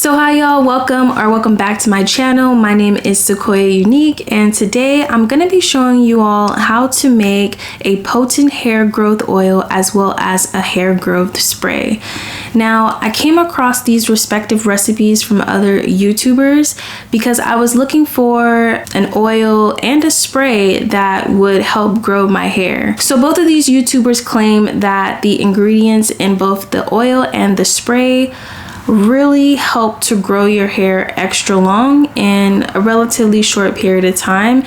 So hi y'all, welcome back to my channel. My name is Sequoia Unique, and today I'm going to be showing you all how to make a potent hair growth oil as well as a hair growth spray. Now, I came across these respective recipes from other YouTubers because I was looking for an oil and a spray that would help grow my hair. So both of these YouTubers claim that the ingredients in both the oil and the spray really help to grow your hair extra long in a relatively short period of time,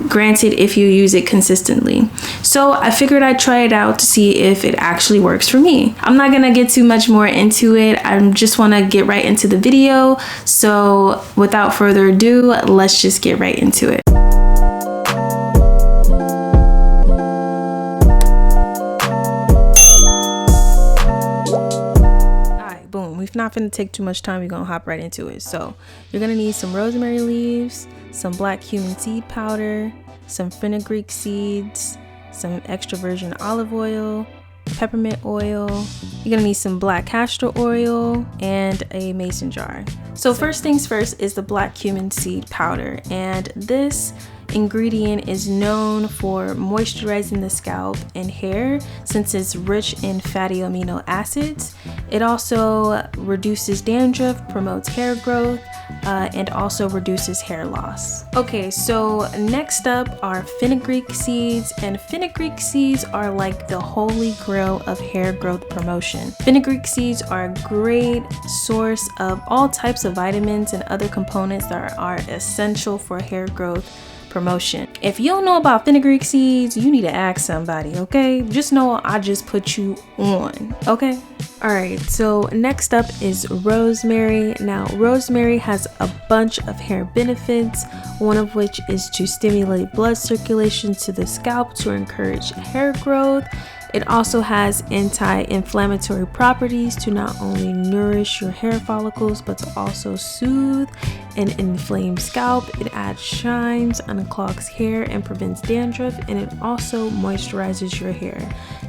granted if you use it consistently. So I figured I'd try it out to see if it actually works for me. I'm not gonna get too much more into it. I just want to get right into the video. So without further ado, let's just get right into it. Not gonna take too much time, we're gonna hop right into it. So you're gonna need some rosemary leaves, some black cumin seed powder, some fenugreek seeds, some extra virgin olive oil, peppermint oil. You're gonna need some black castor oil and a mason jar. So first things first is the black cumin seed powder, and this ingredient is known for moisturizing the scalp and hair since it's rich in fatty amino acids. It also reduces dandruff, promotes hair growth, and also reduces hair loss. Okay, so next up are fenugreek seeds, and fenugreek seeds are like the holy grail of hair growth promotion. Fenugreek seeds are a great source of all types of vitamins and other components that are essential for hair growth promotion. If you don't know about fenugreek seeds, you need to ask somebody, okay? Just know I just put you on, okay? All right, so next up is rosemary. Now, rosemary has a bunch of hair benefits, one of which is to stimulate blood circulation to the scalp to encourage hair growth. It also has anti-inflammatory properties to not only nourish your hair follicles, but to also soothe an inflamed scalp. It adds shines, unclogs hair, and prevents dandruff, and it also moisturizes your hair.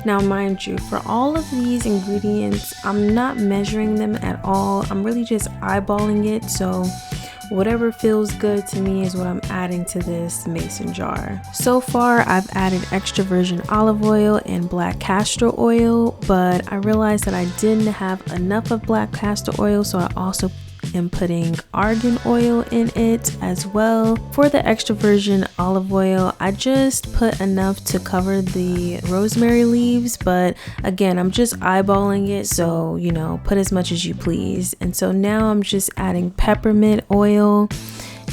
Now, mind you, for all of these ingredients, I'm not measuring them at all. I'm really just eyeballing it, so whatever feels good to me is what I'm adding to this mason jar. So far, I've added extra virgin olive oil and black castor oil, but I realized that I didn't have enough of black castor oil, so I also am putting argan oil in it as well. For the extra virgin olive oil, I just put enough to cover the rosemary leaves, but again, I'm just eyeballing it, so you know, put as much as you please. And so now I'm just adding peppermint oil,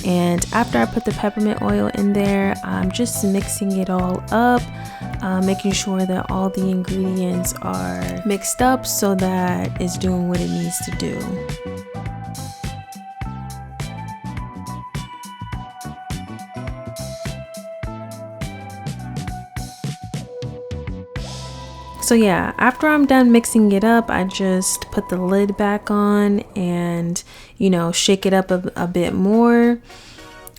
and after I put the peppermint oil in there, I'm just mixing it all up, making sure that all the ingredients are mixed up so that it's doing what it needs to do. So yeah, after I'm done mixing it up, I just put the lid back on and, you know, shake it up a bit more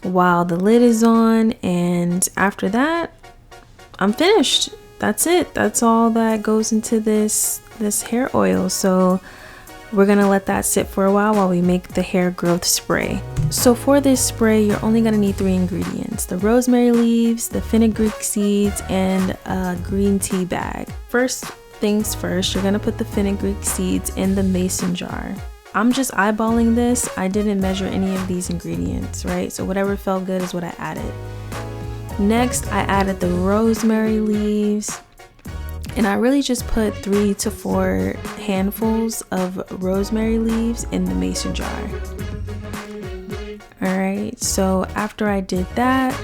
while the lid is on. And after that, I'm finished. That's it. That's all that goes into this hair oil. So we're gonna let that sit for a while we make the hair growth spray. So for this spray, you're only gonna need 3 ingredients: the rosemary leaves, the fenugreek seeds, and a green tea bag. First things first, you're gonna put the fenugreek seeds in the mason jar. I'm just eyeballing this. I didn't measure any of these ingredients, right? So whatever felt good is what I added. Next, I added the rosemary leaves, and I really just put 3 to 4 handfuls of rosemary leaves in the mason jar. All right, so after I did that,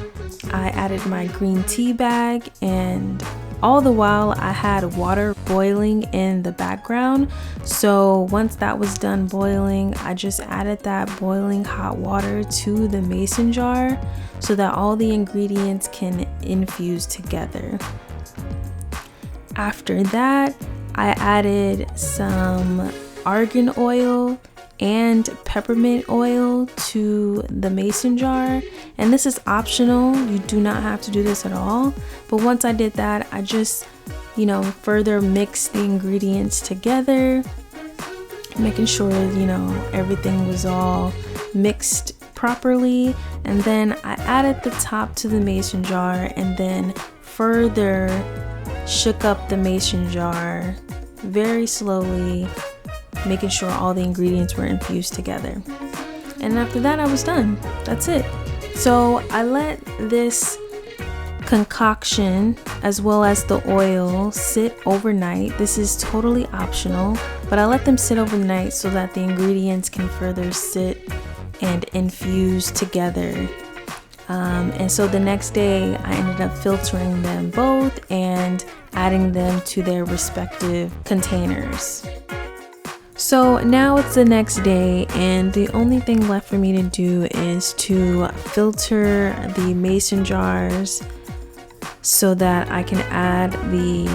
I added my green tea bag, and all the while I had water boiling in the background. So once that was done boiling, I just added that boiling hot water to the mason jar so that all the ingredients can infuse together. After that, I added some argan oil and peppermint oil to the mason jar, and this is optional. You do not have to do this at all, but once I did that, I just, you know, further mixed the ingredients together making sure, you know, everything was all mixed properly. And then I added the top to the mason jar and then further shook up the mason jar very slowly, making sure all the ingredients were infused together. And after that, I was done. That's it. So I let this concoction as well as the oil sit overnight. This is totally optional, but I let them sit overnight so that the ingredients can further sit and infuse together. And so the next day I ended up filtering them both and adding them to their respective containers. So now it's the next day, and the only thing left for me to do is to filter the mason jars so that I can add the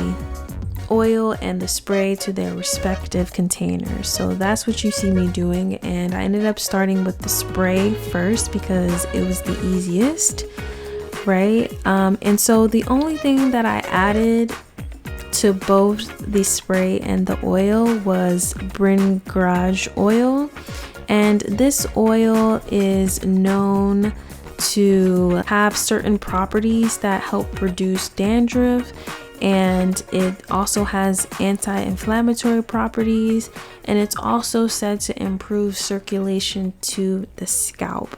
oil and the spray to their respective containers. So that's what you see me doing, and I ended up starting with the spray first because it was the easiest, right? And so the only thing that I added to both the spray and the oil was Fenugreek oil, and this oil is known to have certain properties that help reduce dandruff, and it also has anti-inflammatory properties, and it's also said to improve circulation to the scalp.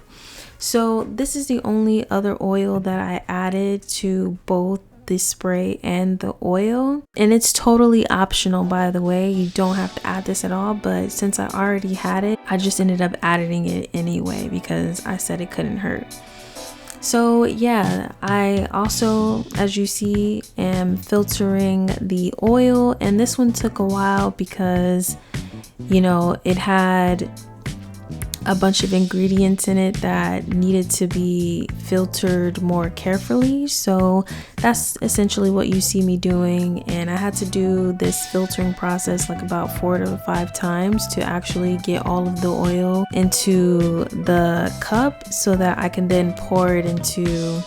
So this is the only other oil that I added to both the spray and the oil, and it's totally optional, by the way. You don't have to add this at all, but since I already had it, I just ended up adding it anyway because I said it couldn't hurt. So yeah, I also, as you see, am filtering the oil, and this one took a while because, you know, it had a bunch of ingredients in it that needed to be filtered more carefully. So that's essentially what you see me doing, and I had to do this filtering process like about 4 to 5 times to actually get all of the oil into the cup so that I can then pour it into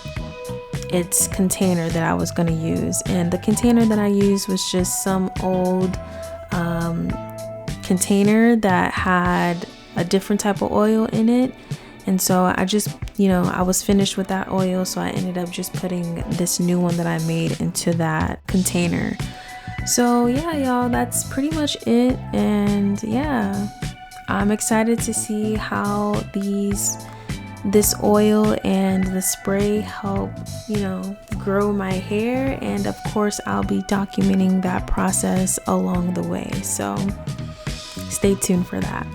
its container that I was going to use. And the container that I used was just some old container that had a different type of oil in it, and so I just, you know, I was finished with that oil, so I ended up just putting this new one that I made into that container. So yeah, y'all, that's pretty much it. And yeah, I'm excited to see how this oil and the spray help, you know, grow my hair, and of course I'll be documenting that process along the way, so stay tuned for that.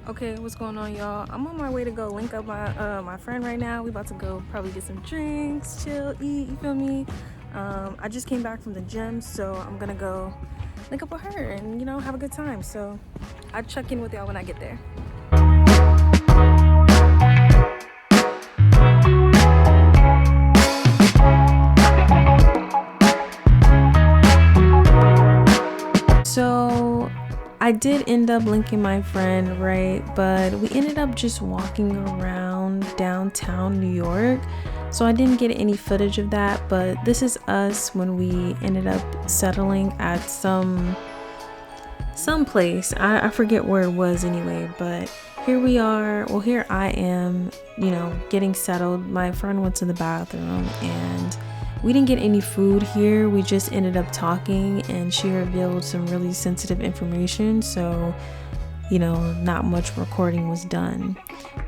Okay, what's going on, y'all? I'm on my way to go link up my friend right now. We about to go probably get some drinks, chill, eat, you feel me? I just came back from the gym, so I'm gonna go link up with her and, you know, have a good time. So I'll check in with y'all when I get there. So I did end up linking my friend, right? But we ended up just walking around downtown New York. So I didn't get any footage of that, but this is us when we ended up settling at some place. I forget where it was anyway, but here we are. Well, here I am, you know, getting settled. My friend went to the bathroom and we didn't get any food here. We just ended up talking and she revealed some really sensitive information. So, you know, not much recording was done.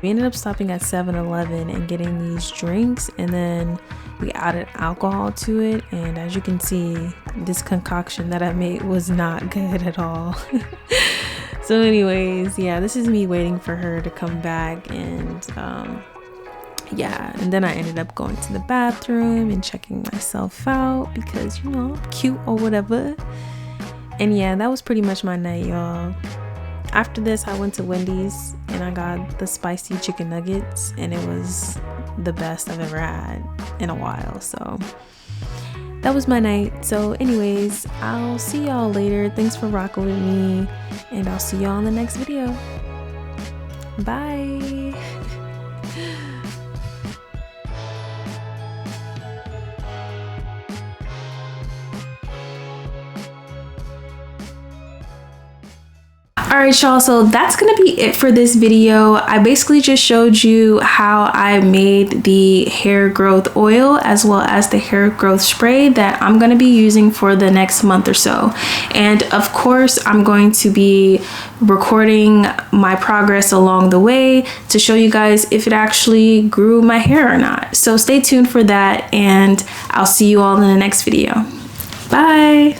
We ended up stopping at 7-Eleven and getting these drinks, and then we added alcohol to it, and as you can see, this concoction that I made was not good at all. So anyways, yeah, this is me waiting for her to come back, and yeah, and then I ended up going to the bathroom and checking myself out because, you know, I'm cute or whatever. And yeah, that was pretty much my night, y'all. After this, I went to Wendy's and I got the spicy chicken nuggets, and it was the best I've ever had in a while. So that was my night. So anyways, I'll see y'all later. Thanks for rocking with me, and I'll see y'all in the next video. Bye. Alright y'all, so that's gonna be it for this video. I basically just showed you how I made the hair growth oil as well as the hair growth spray that I'm gonna be using for the next month or so. And of course, I'm going to be recording my progress along the way to show you guys if it actually grew my hair or not. So stay tuned for that, and I'll see you all in the next video. Bye!